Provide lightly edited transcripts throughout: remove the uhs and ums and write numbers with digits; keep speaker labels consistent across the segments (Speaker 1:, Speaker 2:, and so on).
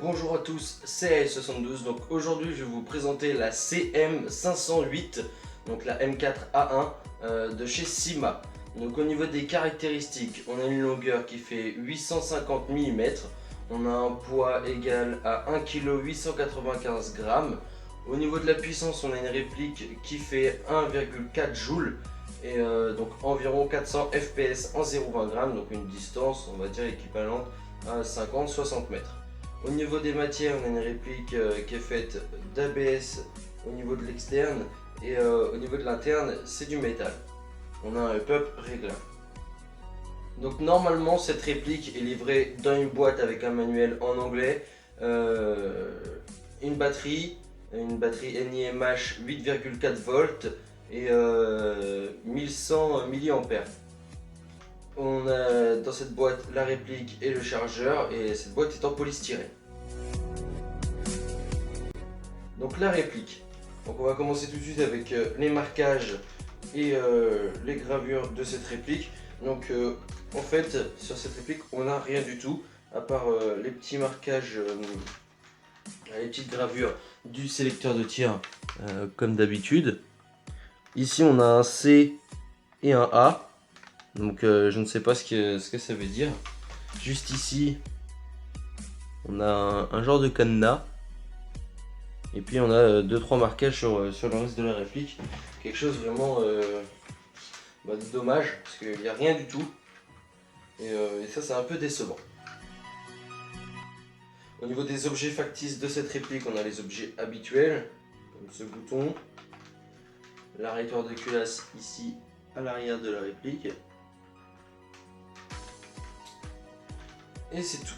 Speaker 1: Bonjour à tous, c'est AS72. Donc aujourd'hui je vais vous présenter la CM508, donc la M4A1 de chez Syma. Donc au niveau des caractéristiques, on a une longueur qui fait 850 mm, on a un poids égal à 1,895 kg. Au niveau de la puissance, on a une réplique qui fait 1,4 joules et donc environ 400 fps en 0,20 g, donc une distance on va dire équivalente à 50-60 mètres. Au niveau des matières, on a une réplique qui est faite d'ABS au niveau de l'externe et au niveau de l'interne, c'est du métal. On a un up réglable. Donc normalement, cette réplique est livrée dans une boîte avec un manuel en anglais, une batterie NiMH 8,4 volts et 1100 mAh. On a dans cette boîte la réplique et le chargeur, et cette boîte est en polystyrène. Donc la réplique. Donc on va commencer tout de suite avec les marquages et les gravures de cette réplique. Donc en fait sur cette réplique on n'a rien du tout à part les petits marquages, les petites gravures du sélecteur de tir comme d'habitude. Ici on a un C et un A. Donc je ne sais pas ce que ça veut dire. Juste ici, on a un genre de cadenas. Et puis on a 2-3 marquages sur le reste de la réplique. Quelque chose vraiment de dommage, parce qu'il n'y a rien du tout. Et ça c'est un peu décevant. Au niveau des objets factices de cette réplique, on a les objets habituels, comme ce bouton. L'arrêteur de culasse ici à l'arrière de la réplique. Et c'est tout.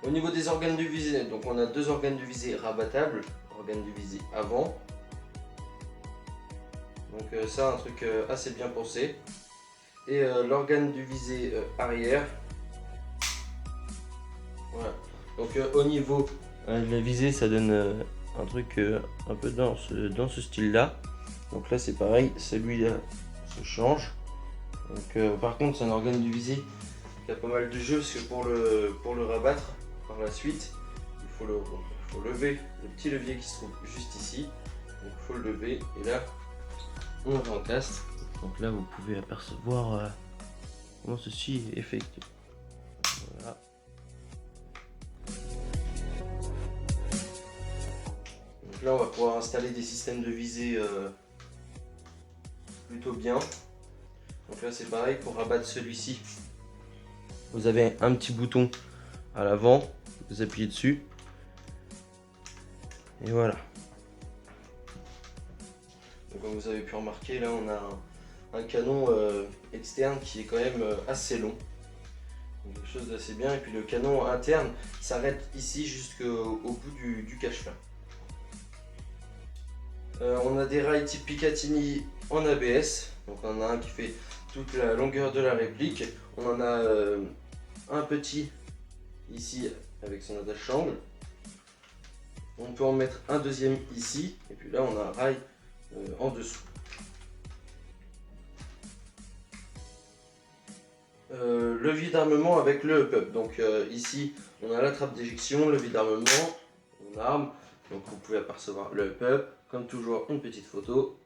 Speaker 1: Au niveau des organes de visée, donc on a deux organes de visée rabattables, organe de visée avant. Donc ça, un truc assez bien pensé. Et l'organe de visée arrière. Voilà. Donc au niveau de la visée, ça donne un truc un peu dans ce style-là. Donc là c'est pareil, celui-là se change. Donc par contre c'est un organe de visée qui a pas mal de jeux, parce que pour le rabattre par la suite, il faut lever le petit levier qui se trouve juste ici. Donc il faut le lever et là on le réencastre. Donc là vous pouvez apercevoir comment ceci est effectué. Voilà. Donc là on va pouvoir installer des systèmes de visée plutôt bien. Donc là c'est pareil, pour rabattre celui-ci, vous avez un petit bouton à l'avant, vous appuyez dessus et voilà. Donc, comme vous avez pu remarquer, là on a un canon externe qui est quand même assez long, donc quelque chose d'assez bien. Et puis le canon interne s'arrête ici jusqu'au bout du cache-flingue. On a des rails type Picatinny en ABS, donc on en a un qui fait toute la longueur de la réplique. On en a un petit ici avec son attache-sangle. On peut en mettre un deuxième ici, et puis là on a un rail en dessous. Levier d'armement avec le up. Donc ici on a la trappe d'éjection, levier d'armement, on arme. Donc vous pouvez apercevoir le up, comme toujours une petite photo.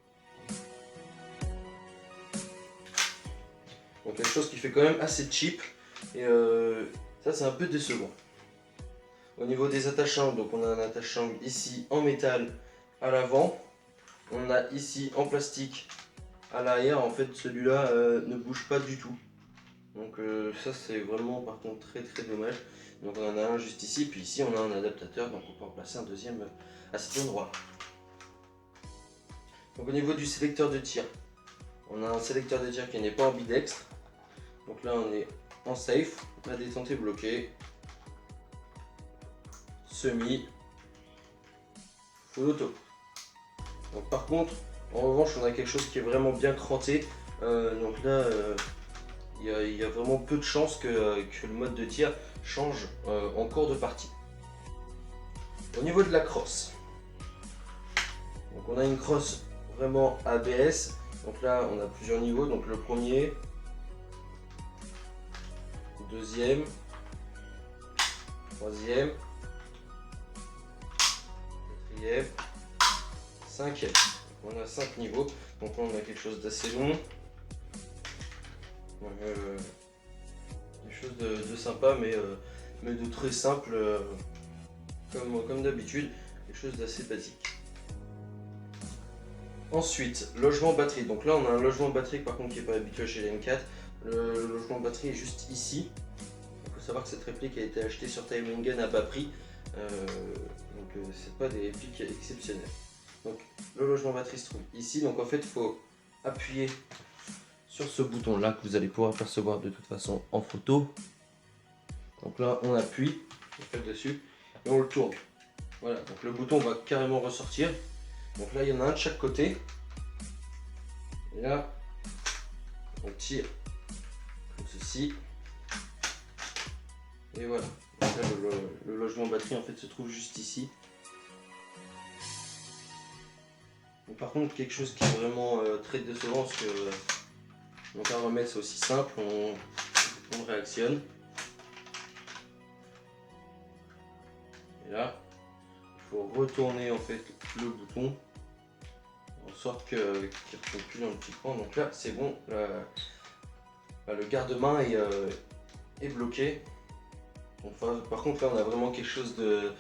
Speaker 1: Donc quelque chose qui fait quand même assez cheap, et ça c'est un peu décevant. Au niveau des attache-sangles, donc on a un attache-sangle ici en métal à l'avant, on a ici en plastique à l'arrière. En fait celui-là ne bouge pas du tout, donc ça c'est vraiment par contre très dommage. Donc on en a un juste ici, puis ici on a un adaptateur, donc on peut en placer un deuxième à cet endroit. Donc au niveau du sélecteur de tir, on a un sélecteur de tir qui n'est pas ambidextre. Donc là on est en safe, la détente est bloquée, semi, full auto. Donc par contre, en revanche, on a quelque chose qui est vraiment bien cranté. Donc là, il y a vraiment peu de chances que le mode de tir change en cours de partie. Au niveau de la crosse, donc on a une crosse vraiment ABS. Donc là, on a plusieurs niveaux. Donc le premier, deuxième, troisième 4e, 5e. On a 5 niveaux, donc là on a quelque chose d'assez long. Quelque chose de sympa, mais de très simple, comme d'habitude, quelque chose d'assez basique. Ensuite, logement batterie. Donc là on a un logement batterie par contre qui n'est pas habituel chez les M4. Le logement batterie est juste ici. Il faut savoir que cette réplique a été achetée sur Time&Gun à bas prix. Donc c'est pas des répliques exceptionnelles. Donc le logement batterie se trouve ici. Donc en fait il faut appuyer sur ce bouton là que vous allez pouvoir percevoir de toute façon en photo. Donc là on appuie, on fait dessus et on le tourne. Voilà, donc le bouton va carrément ressortir. Donc là il y en a un de chaque côté. Et là on tire comme ceci. Et voilà. Donc là, le logement batterie en fait se trouve juste ici. Mais par contre quelque chose qui est vraiment très décevant, parce que donc un remède c'est aussi simple, on réactionne. Et là, il faut retourner en fait le bouton en sorte qu'il ne retrouve plus dans le petit coin. Donc là c'est bon, le garde-main est bloqué. Enfin, par contre là on a vraiment quelque chose de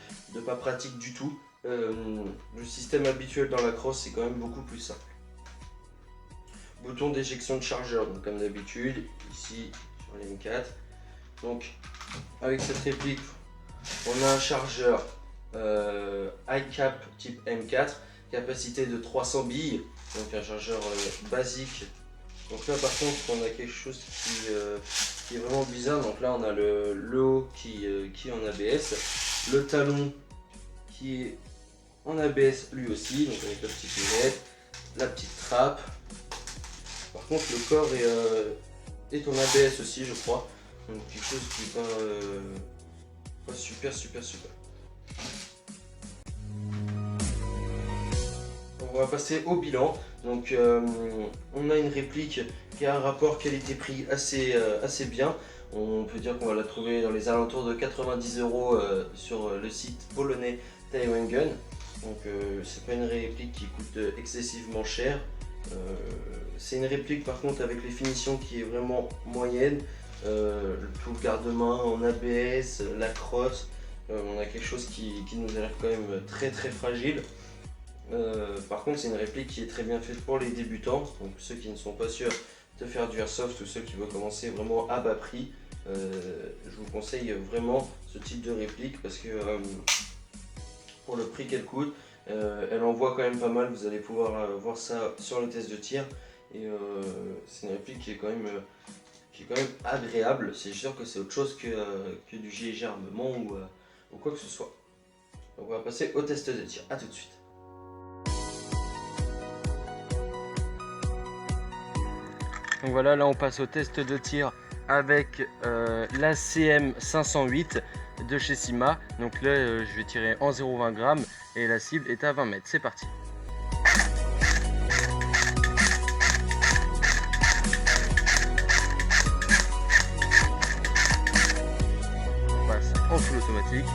Speaker 1: pas pratique du tout. Le système habituel dans la crosse c'est quand même beaucoup plus simple. Bouton d'éjection de chargeur, donc comme d'habitude, ici sur les M4. Donc avec cette réplique, on a un chargeur iCap type M4, capacité de 300 billes, donc un chargeur basique. Donc là par contre on a quelque chose qui est vraiment bizarre. Donc là on a le haut qui est en ABS, le talon qui est en ABS lui aussi, donc avec la petite lunette, la petite trappe. Par contre le corps est en ABS aussi je crois, donc quelque chose qui est pas super. On va passer au bilan. Donc on a une réplique qui a un rapport qualité-prix assez bien. On peut dire qu'on va la trouver dans les alentours de 90 € sur le site polonais Time&Gun. Donc c'est pas une réplique qui coûte excessivement cher. C'est une réplique par contre avec les finitions qui est vraiment moyenne. Tout le garde-main en ABS, la crosse, on a quelque chose qui nous a l'air quand même très fragile. Par contre c'est une réplique qui est très bien faite pour les débutants, donc ceux qui ne sont pas sûrs de faire du airsoft ou ceux qui veulent commencer vraiment à bas prix. Je vous conseille vraiment ce type de réplique parce que pour le prix qu'elle coûte, elle envoie quand même pas mal. Vous allez pouvoir voir ça sur le test de tir et c'est une réplique qui est quand même agréable. C'est sûr que c'est autre chose que du GIG armement ou quoi que ce soit. Donc on va passer au test de tir, à tout de suite. Donc voilà, là on passe au test de tir avec la CM508 de chez Sima. Donc là je vais tirer en 0,20 g et la cible est à 20 mètres. C'est parti. On passe en full automatique.